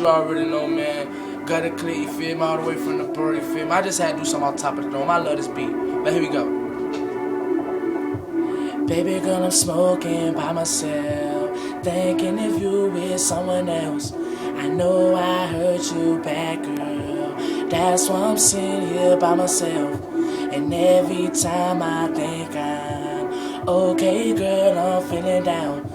You already know, man. Gutter clear, you feel me? All the way from the bird, you feel me? I just had to do something on top of the dome. I love this beat. But here we go. Baby girl, I'm smoking by myself, thinking if you with someone else. I know I hurt you bad, girl. That's why I'm sitting here by myself. And every time I think I'm okay, girl, I'm feeling down.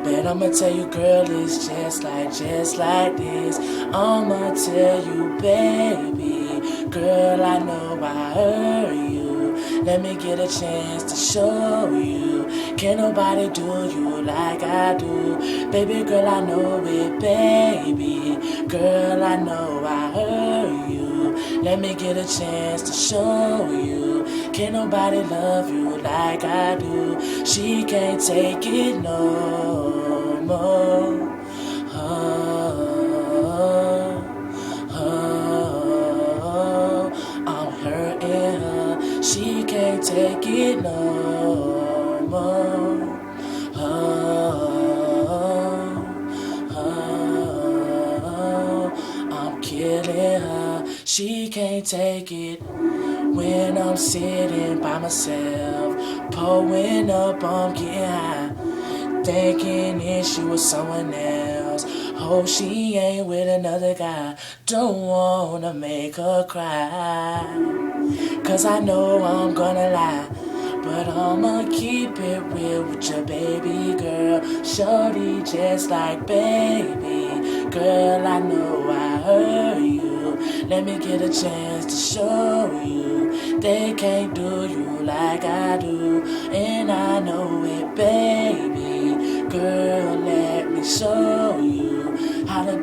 But I'ma tell you, girl, it's just like this. I'ma tell you, baby, girl, I know I hurt you. Let me get a chance to show you. Can't nobody do you like I do. Baby girl, I know it, baby. Girl, I know I hurt you. Let me get a chance to show you. Can't nobody love you like I do. She can't take it no more. I'm hurting her. She can't take it no more. I'm killing her. She can't take it. When I'm sitting by myself, pulling up, I'm getting high, thinking if she was someone else. Hope she ain't with another guy. Don't wanna make her cry, cause I know I'm gonna lie. But I'ma keep it real with your baby girl. Shorty just like baby girl, I know I hurt you. Let me get a chance to show you. They can't do you like I do. And I know it, baby girl, let me show you how to